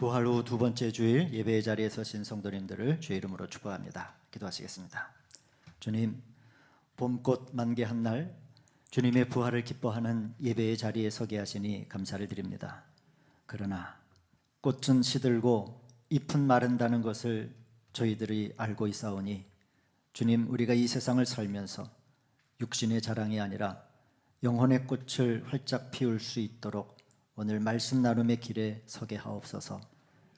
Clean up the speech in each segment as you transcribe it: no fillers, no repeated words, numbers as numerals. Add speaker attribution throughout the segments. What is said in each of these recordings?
Speaker 1: 부활 후 두 번째 주일 예배의 자리에 서신 성도님들을 주의 이름으로 축복합니다. 기도하시겠습니다. 주님, 봄꽃 만개한 날 주님의 부활을 기뻐하는 예배의 자리에 서게 하시니 감사를 드립니다. 그러나 꽃은 시들고 잎은 마른다는 것을 저희들이 알고 있사오니 주님, 우리가 이 세상을 살면서 육신의 자랑이 아니라 영혼의 꽃을 활짝 피울 수 있도록 오늘 말씀 나눔의 길에 서게 하옵소서.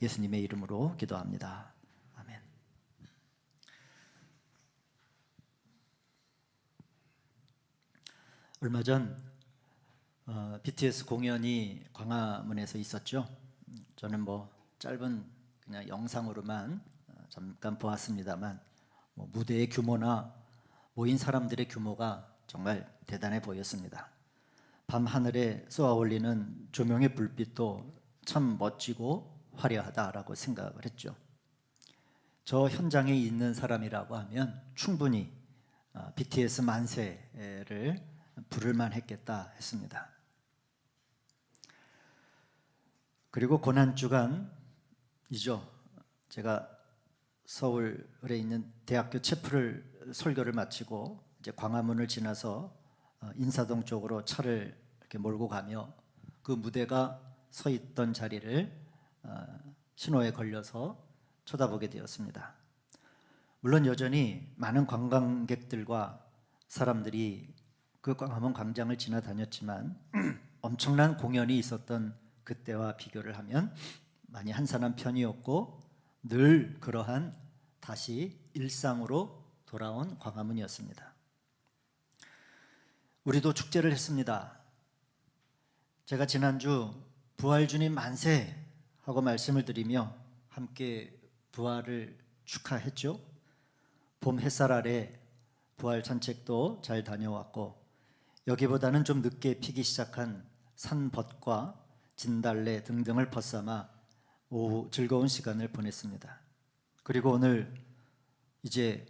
Speaker 1: 예수님의 이름으로 기도합니다. 아멘. 얼마 전 BTS 공연이 광화문에서 있었죠. 저는 짧은 그냥 영상으로만 잠깐 보았습니다만 무대의 규모나 모인 사람들의 규모가 정말 대단해 보였습니다. 밤 하늘에 쏘아 올리는 조명의 불빛도 참 멋지고 화려하다라고 생각을 했죠. 저 현장에 있는 사람이라고 하면 충분히 BTS 만세를 부를만 했겠다 했습니다. 그리고 고난주간이죠. 제가 서울에 있는 대학교 채플을 설교를 마치고 이제 광화문을 지나서 인사동 쪽으로 차를 이렇게 몰고 가며 그 무대가 서 있던 자리를 신호에 걸려서 쳐다보게 되었습니다. 물론 여전히 많은 관광객들과 사람들이 그 광화문 광장을 지나다녔지만 엄청난 공연이 있었던 그때와 비교를 하면 많이 한산한 편이었고 늘 그러한 다시 일상으로 돌아온 광화문이었습니다. 우리도 축제를 했습니다. 제가 지난주 부활주님 만세 하고 말씀을 드리며 함께 부활을 축하했죠. 봄 햇살 아래 부활 산책도 잘 다녀왔고 여기보다는 좀 늦게 피기 시작한 산벗과 진달래 등등을 벗삼아 오후 즐거운 시간을 보냈습니다. 그리고 오늘 이제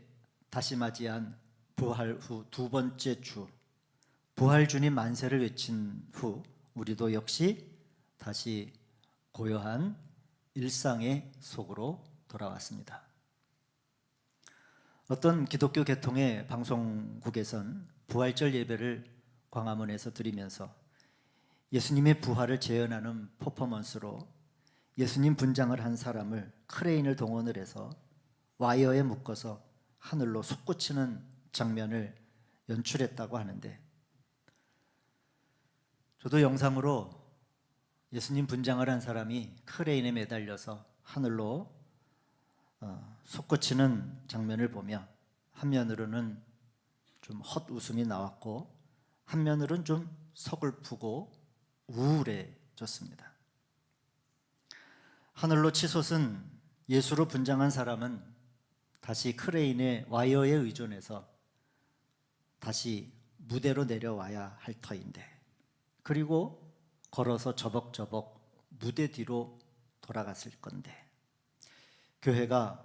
Speaker 1: 다시 맞이한 부활 후 두 번째 주, 부활 주님 만세를 외친 후 우리도 역시 다시 고요한 일상의 속으로 돌아왔습니다. 어떤 기독교 계통의 방송국에선 부활절 예배를 광화문에서 드리면서 예수님의 부활을 재현하는 퍼포먼스로 예수님 분장을 한 사람을 크레인을 동원을 해서 와이어에 묶어서 하늘로 솟구치는 장면을 연출했다고 하는데, 저도 영상으로 예수님 분장을 한 사람이 크레인에 매달려서 하늘로 솟구치는 장면을 보며 한면으로는 좀 헛웃음이 나왔고 한면으로는 좀 서글프고 우울해졌습니다. 하늘로 치솟은 예수로 분장한 사람은 다시 크레인의 와이어에 의존해서 다시 무대로 내려와야 할 터인데, 그리고 걸어서 저벅저벅 무대 뒤로 돌아갔을 건데, 교회가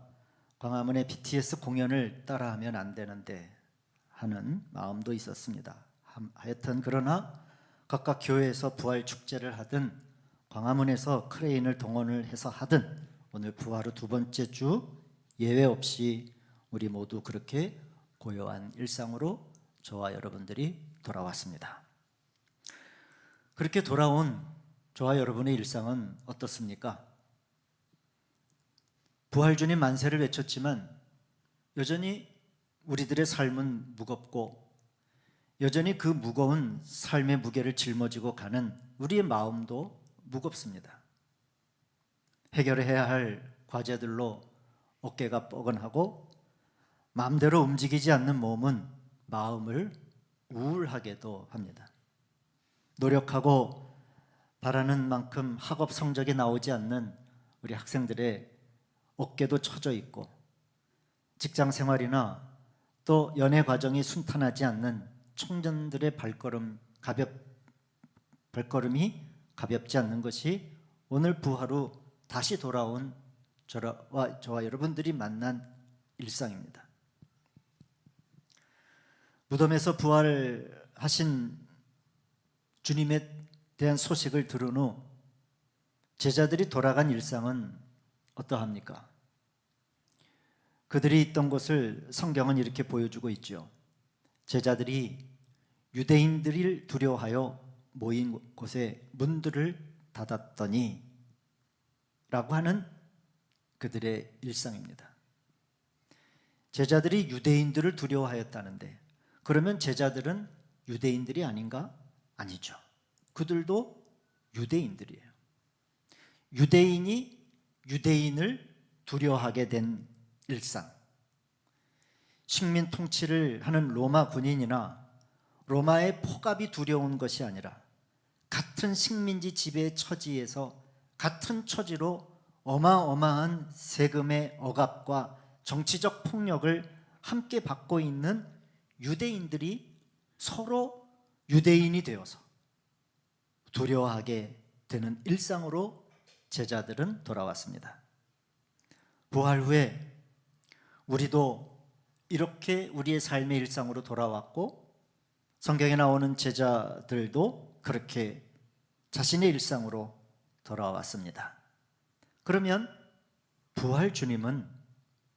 Speaker 1: 광화문의 BTS 공연을 따라하면 안 되는데 하는 마음도 있었습니다. 하여튼 그러나 각각 교회에서 부활 축제를 하든 광화문에서 크레인을 동원을 해서 하든 오늘 부활 후 두 번째 주 예외 없이 우리 모두 그렇게 고요한 일상으로 저와 여러분들이 돌아왔습니다. 그렇게 돌아온 저와 여러분의 일상은 어떻습니까? 부활주님 만세를 외쳤지만 여전히 우리들의 삶은 무겁고 여전히 그 무거운 삶의 무게를 짊어지고 가는 우리의 마음도 무겁습니다. 해결해야 할 과제들로 어깨가 뻐근하고 마음대로 움직이지 않는 몸은 마음을 우울하게도 합니다. 노력하고 바라는 만큼 학업 성적이 나오지 않는 우리 학생들의 어깨도 처져 있고 직장 생활이나 또 연애 과정이 순탄하지 않는 청년들의 발걸음이 가볍지 않는 것이 오늘 부활 후 다시 돌아온 저와 여러분들이 만난 일상입니다. 무덤에서 부활하신 주님에 대한 소식을 들은 후 제자들이 돌아간 일상은 어떠합니까? 그들이 있던 곳을 성경은 이렇게 보여주고 있죠. 제자들이 유대인들을 두려워하여 모인 곳에 문들을 닫았더니 라고 하는 그들의 일상입니다. 제자들이 유대인들을 두려워하였다는데, 그러면 제자들은 유대인들이 아닌가? 아니죠. 그들도 유대인들이에요. 유대인이 유대인을 두려워하게 된 일상. 식민 통치를 하는 로마 군인이나 로마의 포갑이 두려운 것이 아니라 같은 식민지 지배 처지에서 같은 처지로 어마어마한 세금의 억압과 정치적 폭력을 함께 받고 있는 유대인들이 서로 유대인이 되어서 두려워하게 되는 일상으로 제자들은 돌아왔습니다. 부활 후에 우리도 이렇게 우리의 삶의 일상으로 돌아왔고, 성경에 나오는 제자들도 그렇게 자신의 일상으로 돌아왔습니다. 그러면 부활 주님은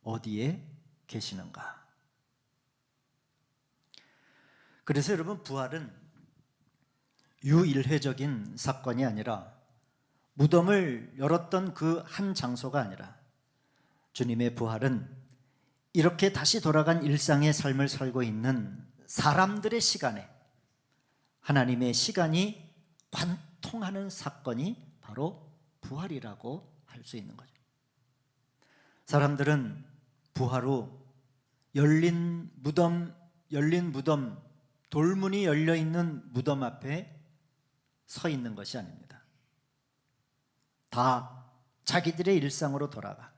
Speaker 1: 어디에 계시는가? 그래서 여러분, 부활은 유일회적인 사건이 아니라, 무덤을 열었던 그 한 장소가 아니라, 주님의 부활은 이렇게 다시 돌아간 일상의 삶을 살고 있는 사람들의 시간에 하나님의 시간이 관통하는 사건이 바로 부활이라고 할 수 있는 거죠. 사람들은 부활 후 열린 무덤, 돌문이 열려 있는 무덤 앞에 서 있는 것이 아닙니다. 다 자기들의 일상으로 돌아가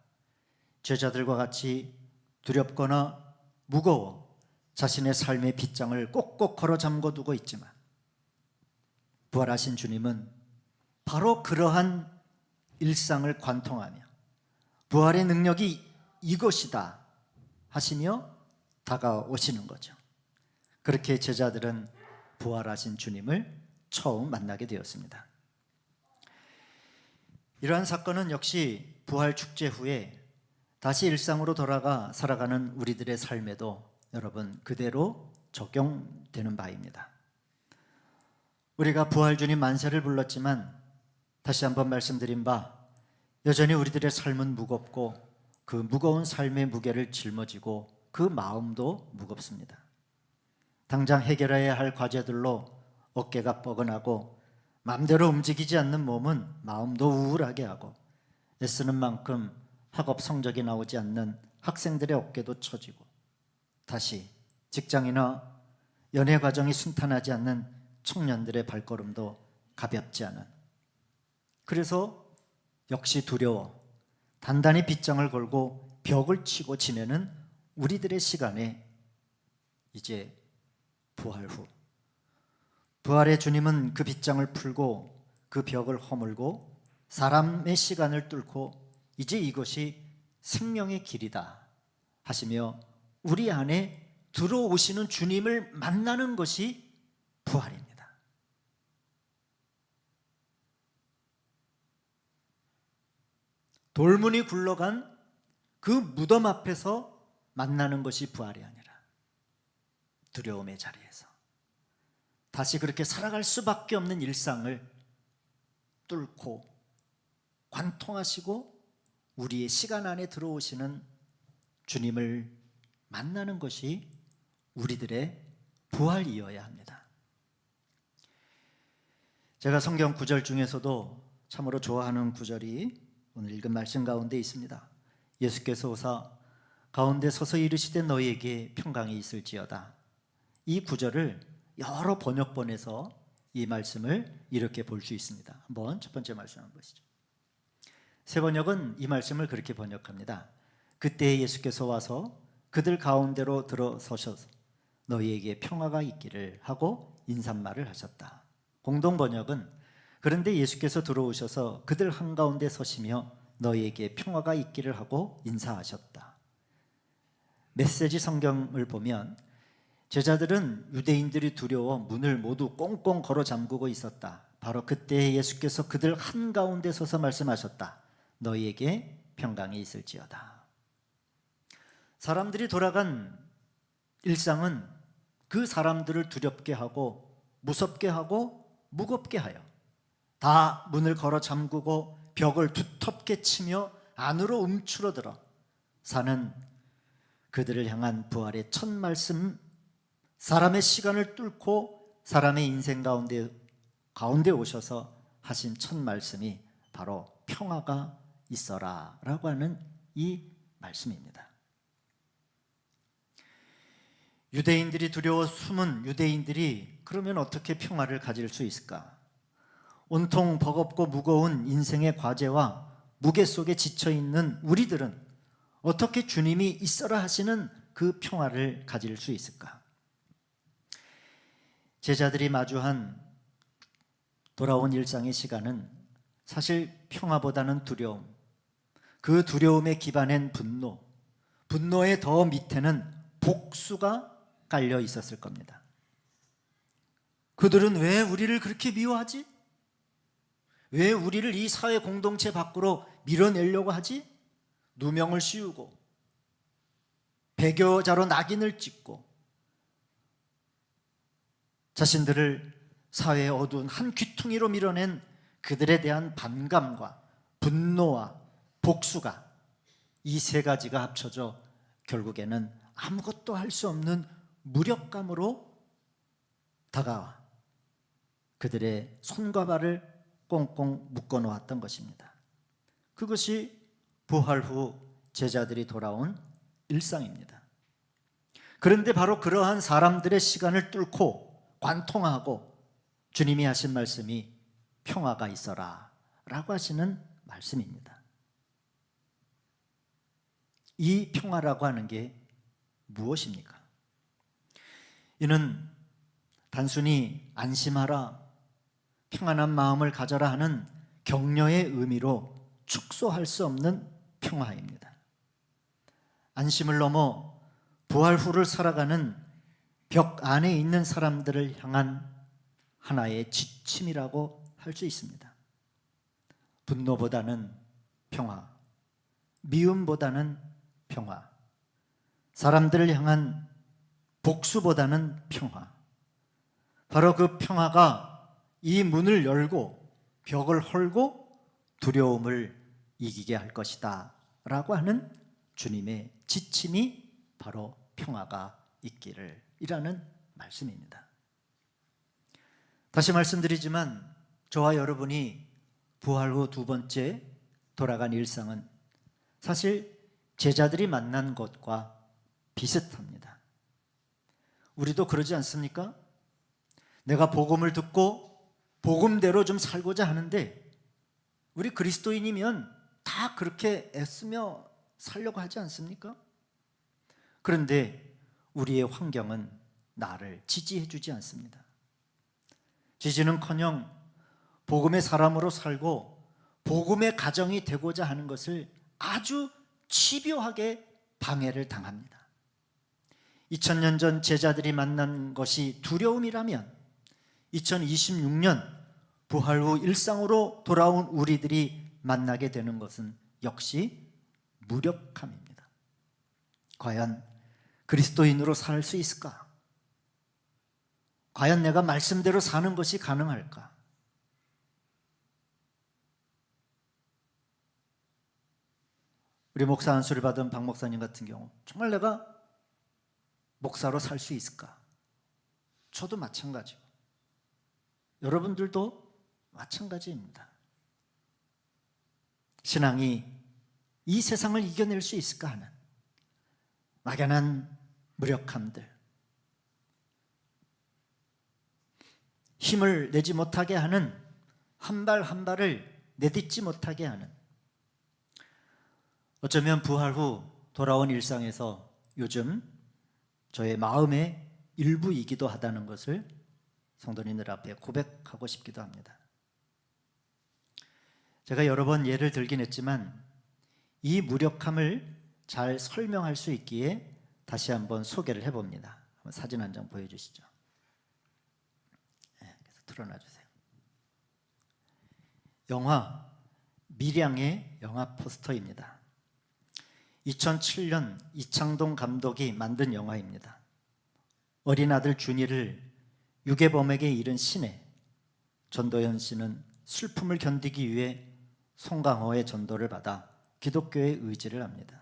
Speaker 1: 제자들과 같이 두렵거나 무거워 자신의 삶의 빗장을 꼭꼭 걸어 잠궈 두고 있지만, 부활하신 주님은 바로 그러한 일상을 관통하며 부활의 능력이 이것이다 하시며 다가오시는 거죠. 그렇게 제자들은 부활하신 주님을 처음 만나게 되었습니다. 이러한 사건은 역시 부활 축제 후에 다시 일상으로 돌아가 살아가는 우리들의 삶에도 여러분 그대로 적용되는 바입니다. 우리가 부활 주님 만세를 불렀지만 다시 한번 말씀드린 바, 여전히 우리들의 삶은 무겁고 그 무거운 삶의 무게를 짊어지고 그 마음도 무겁습니다. 당장 해결해야 할 과제들로 어깨가 뻐근하고 마음대로 움직이지 않는 몸은 마음도 우울하게 하고, 애쓰는 만큼 학업 성적이 나오지 않는 학생들의 어깨도 처지고, 다시 직장이나 연애 과정이 순탄하지 않는 청년들의 발걸음도 가볍지 않은, 그래서 역시 두려워 단단히 빗장을 걸고 벽을 치고 지내는 우리들의 시간에 이제 부활 후 부활의 주님은 그 빗장을 풀고 그 벽을 허물고 사람의 시간을 뚫고 이제 이것이 생명의 길이다 하시며 우리 안에 들어오시는 주님을 만나는 것이 부활입니다. 돌문이 굴러간 그 무덤 앞에서 만나는 것이 부활이 아니라 두려움의 자리에서 다시 그렇게 살아갈 수밖에 없는 일상을 뚫고 관통하시고 우리의 시간 안에 들어오시는 주님을 만나는 것이 우리들의 부활이어야 합니다. 제가 성경 구절 중에서도 참으로 좋아하는 구절이 오늘 읽은 말씀 가운데 있습니다. 예수께서 오사 가운데 서서 이르시되 너희에게 평강이 있을지어다. 이 구절을 여러 번역본에서 이 말씀을 이렇게 볼 수 있습니다. 한번 첫 번째 말씀 한번 보시죠. 새 번역은 이 말씀을 그렇게 번역합니다. 그때 예수께서 와서 그들 가운데로 들어서셔서 너희에게 평화가 있기를 하고 인사말을 하셨다. 공동 번역은 그런데 예수께서 들어오셔서 그들 한가운데 서시며 너희에게 평화가 있기를 하고 인사하셨다. 메시지 성경을 보면 제자들은 유대인들이 두려워 문을 모두 꽁꽁 걸어 잠그고 있었다. 바로 그때 예수께서 그들 한가운데 서서 말씀하셨다. 너희에게 평강이 있을지어다. 사람들이 돌아간 일상은 그 사람들을 두렵게 하고 무섭게 하고 무겁게 하여 다 문을 걸어 잠그고 벽을 두텁게 치며 안으로 움츠러들어 사는 그들을 향한 부활의 첫 말씀, 사람의 시간을 뚫고 사람의 인생 가운데 오셔서 하신 첫 말씀이 바로 평화가 있어라 라고 하는 이 말씀입니다. 유대인들이 두려워 숨은 유대인들이 그러면 어떻게 평화를 가질 수 있을까? 온통 버겁고 무거운 인생의 과제와 무게 속에 지쳐있는 우리들은 어떻게 주님이 있어라 하시는 그 평화를 가질 수 있을까? 제자들이 마주한 돌아온 일상의 시간은 사실 평화보다는 두려움, 그 두려움에 기반한 분노, 분노의 더 밑에는 복수가 깔려 있었을 겁니다. 그들은 왜 우리를 그렇게 미워하지? 왜 우리를 이 사회 공동체 밖으로 밀어내려고 하지? 누명을 씌우고 배교자로 낙인을 찍고 자신들을 사회의 어두운 한 귀퉁이로 밀어낸 그들에 대한 반감과 분노와 복수가 이 세 가지가 합쳐져 결국에는 아무것도 할 수 없는 무력감으로 다가와 그들의 손과 발을 꽁꽁 묶어 놓았던 것입니다. 그것이 부활 후 제자들이 돌아온 일상입니다. 그런데 바로 그러한 사람들의 시간을 뚫고 관통하고 주님이 하신 말씀이 평화가 있어라 라고 하시는 말씀입니다. 이 평화라고 하는 게 무엇입니까? 이는 단순히 안심하라, 평안한 마음을 가져라 하는 격려의 의미로 축소할 수 없는 평화입니다. 안심을 넘어 부활 후를 살아가는 벽 안에 있는 사람들을 향한 하나의 지침이라고 할 수 있습니다. 분노보다는 평화, 미움보다는 평화, 사람들을 향한 복수보다는 평화, 바로 그 평화가 이 문을 열고 벽을 헐고 두려움을 이기게 할 것이다 라고 하는 주님의 지침이 바로 평화가 있기를 이라는 말씀입니다. 다시 말씀드리지만 저와 여러분이 부활 후 두 번째 돌아간 일상은 사실 제자들이 만난 것과 비슷합니다. 우리도 그러지 않습니까? 내가 복음을 듣고 복음대로 좀 살고자 하는데 우리 그리스도인이면 다 그렇게 애쓰며 살려고 하지 않습니까? 그런데 우리의 환경은 나를 지지해 주지 않습니다. 지지는커녕 복음의 사람으로 살고 복음의 가정이 되고자 하는 것을 아주 집요하게 방해를 당합니다. 2000년 전 제자들이 만난 것이 두려움이라면 2026년 부활 후 일상으로 돌아온 우리들이 만나게 되는 것은 역시 무력함입니다. 과연 그리스도인으로 살 수 있을까? 과연 내가 말씀대로 사는 것이 가능할까? 우리 목사 안수를 받은 박 목사님 같은 경우 정말 내가 목사로 살 수 있을까? 저도 마찬가지고 여러분들도 마찬가지입니다. 신앙이 이 세상을 이겨낼 수 있을까 하는 막연한 무력함들, 힘을 내지 못하게 하는 한 발 한 발을 내딛지 못하게 하는, 어쩌면 부활 후 돌아온 일상에서 요즘 저의 마음의 일부이기도 하다는 것을 성도님들 앞에 고백하고 싶기도 합니다. 제가 여러 번 예를 들긴 했지만 이 무력함을 잘 설명할 수 있기에 다시 한번 소개를 해봅니다. 한번 사진 한 장 보여주시죠. 네, 그래서 틀어놔 주세요. 영화 밀양의 영화 포스터입니다. 2007년 이창동 감독이 만든 영화입니다. 어린 아들 준이를 유괴범에게 잃은 시내, 전도연 씨는 슬픔을 견디기 위해 송강호의 전도를 받아 기독교의 의지를 합니다.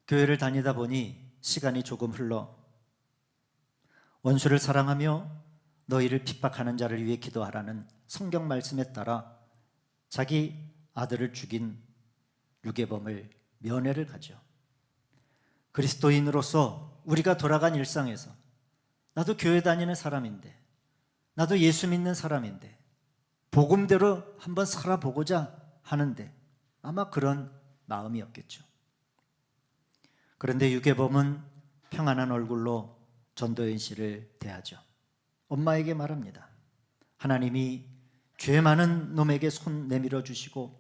Speaker 1: 교회를 다니다 보니 시간이 조금 흘러 원수를 사랑하며 너희를 핍박하는 자를 위해 기도하라는 성경 말씀에 따라 자기 아들을 죽인 유괴범을 면회를 가죠. 그리스도인으로서 우리가 돌아간 일상에서 나도 교회 다니는 사람인데, 나도 예수 믿는 사람인데 복음대로 한번 살아보고자 하는데 아마 그런 마음이었겠죠. 그런데 유괴범은 평안한 얼굴로 전도연 씨를 대하죠. 엄마에게 말합니다. 하나님이 죄 많은 놈에게 손 내밀어 주시고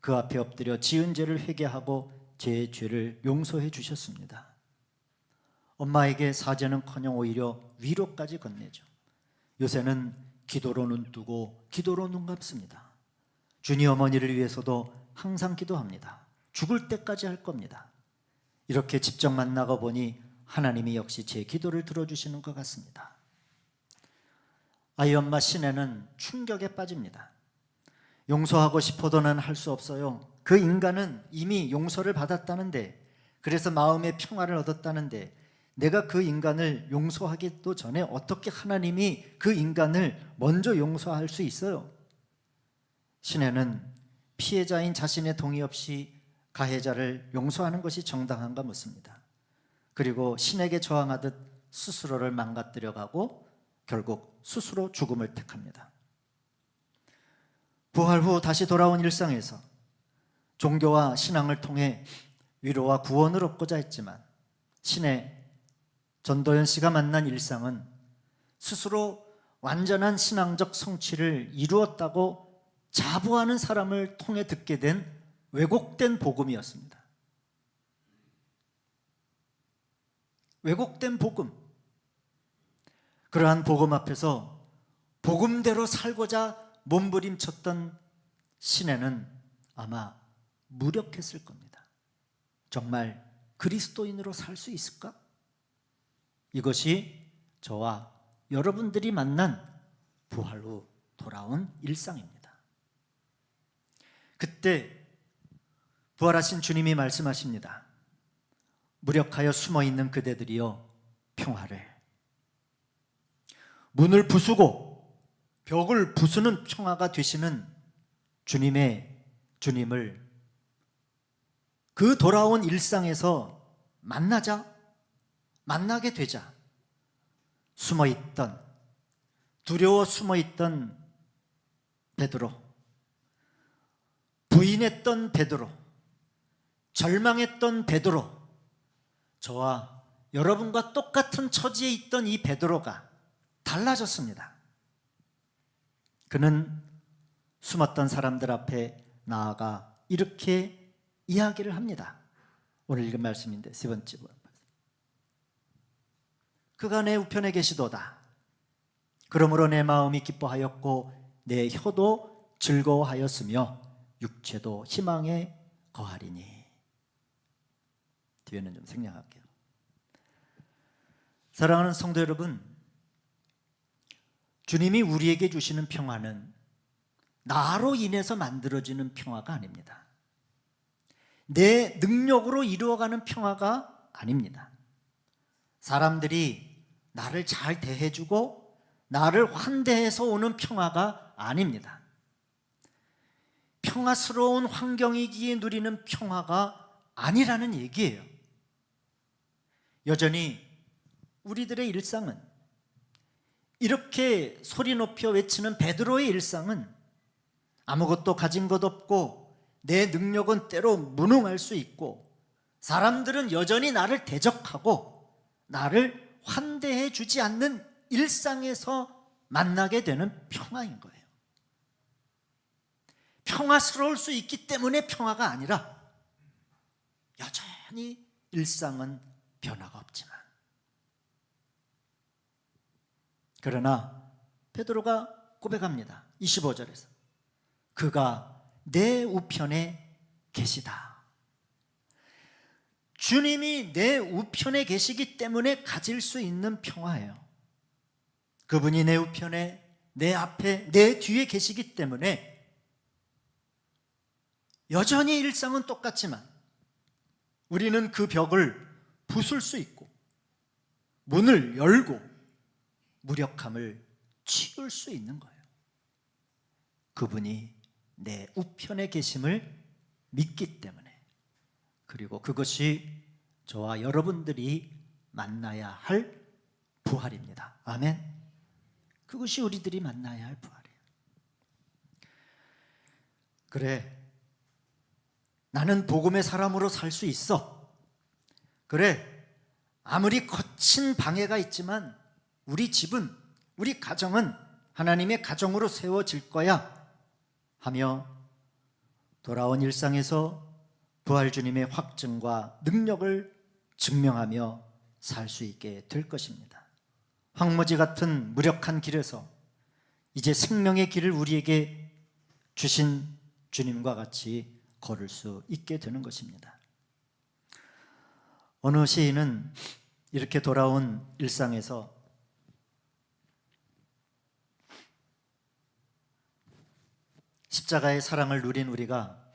Speaker 1: 그 앞에 엎드려 지은 죄를 회개하고 제 죄를 용서해 주셨습니다. 엄마에게 사죄는커녕 오히려 위로까지 건네죠. 요새는 기도로 눈 뜨고 기도로 눈 감습니다. 준이 어머니를 위해서도 항상 기도합니다. 죽을 때까지 할 겁니다. 이렇게 직접 만나고 보니 하나님이 역시 제 기도를 들어주시는 것 같습니다. 아이 엄마 신혜는 충격에 빠집니다. 용서하고 싶어도는 할 수 없어요. 그 인간은 이미 용서를 받았다는데, 그래서 마음의 평화를 얻었다는데 내가 그 인간을 용서하기도 전에 어떻게 하나님이 그 인간을 먼저 용서할 수 있어요? 신혜는 피해자인 자신의 동의 없이 가해자를 용서하는 것이 정당한가 묻습니다. 그리고 신에게 저항하듯 스스로를 망가뜨려가고 결국 스스로 죽음을 택합니다. 부활 후 다시 돌아온 일상에서 종교와 신앙을 통해 위로와 구원을 얻고자 했지만 신의 전도연 씨가 만난 일상은 스스로 완전한 신앙적 성취를 이루었다고 자부하는 사람을 통해 듣게 된 왜곡된 복음이었습니다. 왜곡된 복음. 그러한 복음 앞에서 복음대로 살고자 몸부림쳤던 신혜는 아마 무력했을 겁니다. 정말 그리스도인으로 살 수 있을까? 이것이 저와 여러분들이 만난 부활 후 돌아온 일상입니다. 그때 부활하신 주님이 말씀하십니다. 무력하여 숨어있는 그대들이여 평화를. 문을 부수고 벽을 부수는 평화가 되시는 주님을 그 돌아온 일상에서 만나게 되자. 숨어있던, 두려워 숨어있던 베드로, 부인했던 베드로, 절망했던 베드로, 저와 여러분과 똑같은 처지에 있던 이 베드로가 달라졌습니다. 그는 숨었던 사람들 앞에 나아가 이렇게 이야기를 합니다. 오늘 읽은 말씀인데 세 번째 분. 그가 내 우편에 계시도다. 그러므로 내 마음이 기뻐하였고 내 혀도 즐거워하였으며 육체도 희망에 거하리니. 뒤에는 좀 생략할게요. 사랑하는 성도 여러분, 주님이 우리에게 주시는 평화는 나로 인해서 만들어지는 평화가 아닙니다. 내 능력으로 이루어가는 평화가 아닙니다. 사람들이 나를 잘 대해주고 나를 환대해서 오는 평화가 아닙니다. 평화스러운 환경이기에 누리는 평화가 아니라는 얘기예요. 여전히 우리들의 일상은, 이렇게 소리 높여 외치는 베드로의 일상은 아무것도 가진 것 없고 내 능력은 때로 무능할 수 있고 사람들은 여전히 나를 대적하고 나를 환대해 주지 않는 일상에서 만나게 되는 평화인 거예요. 평화스러울 수 있기 때문에 평화가 아니라 여전히 일상은 변화가 없지만, 그러나 베드로가 고백합니다. 25절에서 그가 내 우편에 계시다. 주님이 내 우편에 계시기 때문에 가질 수 있는 평화예요. 그분이 내 우편에, 내 앞에, 내 뒤에 계시기 때문에 여전히 일상은 똑같지만 우리는 그 벽을 부술 수 있고 문을 열고 무력함을 치울 수 있는 거예요. 그분이 내 우편에 계심을 믿기 때문에, 그리고 그것이 저와 여러분들이 만나야 할 부활입니다. 아멘. 그것이 우리들이 만나야 할 부활이에요. 그래, 나는 복음의 사람으로 살 수 있어. 그래, 아무리 거친 방해가 있지만 우리 집은, 우리 가정은 하나님의 가정으로 세워질 거야 하며 돌아온 일상에서 부활 주님의 확증과 능력을 증명하며 살 수 있게 될 것입니다. 황무지 같은 무력한 길에서 이제 생명의 길을 우리에게 주신 주님과 같이 걸을 수 있게 되는 것입니다. 어느 시인은 이렇게 돌아온 일상에서 십자가의 사랑을 누린 우리가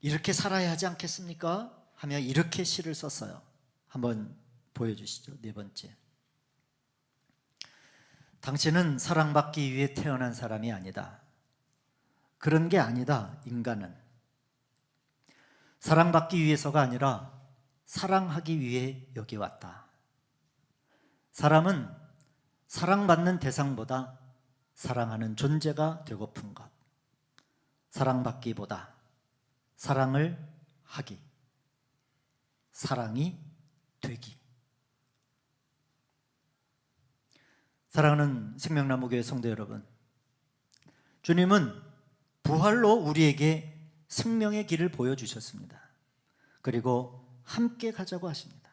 Speaker 1: 이렇게 살아야 하지 않겠습니까? 하며 이렇게 시를 썼어요. 한번 보여주시죠. 네 번째. 당신은 사랑받기 위해 태어난 사람이 아니다. 그런 게 아니다. 인간은 사랑받기 위해서가 아니라 사랑하기 위해 여기 왔다. 사람은 사랑받는 대상보다 사랑하는 존재가 되고픈 것, 사랑받기보다 사랑을 하기, 사랑이 되기. 사랑하는 생명나무교회 성도 여러분, 주님은 부활로 우리에게 생명의 길을 보여주셨습니다. 그리고 함께 가자고 하십니다.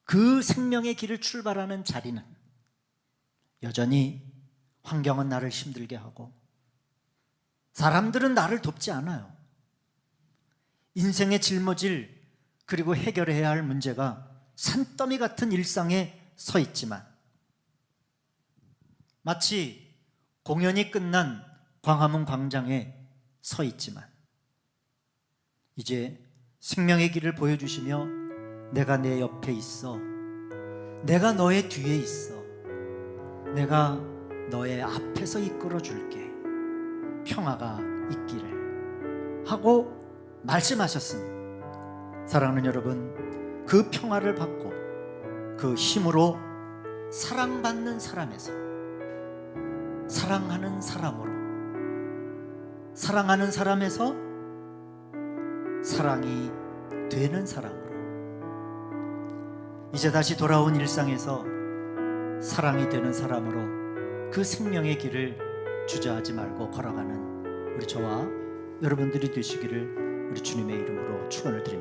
Speaker 1: 그 생명의 길을 출발하는 자리는 여전히 환경은 나를 힘들게 하고 사람들은 나를 돕지 않아요. 인생의 짊어질 그리고 해결해야 할 문제가 산더미 같은 일상에 서 있지만, 마치 공연이 끝난 광화문 광장에 서 있지만 이제 생명의 길을 보여주시며 내가 내 옆에 있어, 내가 너의 뒤에 있어, 내가 너의 앞에서 이끌어 줄게, 평화가 있기를 하고 말씀하셨으니, 사랑하는 여러분, 그 평화를 받고 그 힘으로 사랑받는 사람에서 사랑하는 사람으로, 사랑하는 사람에서 사랑이 되는 사람으로, 이제 다시 돌아온 일상에서 사랑이 되는 사람으로 그 생명의 길을 주저하지 말고 걸어가는 우리 저와 여러분들이 되시기를 우리 주님의 이름으로 축원을 드립니다.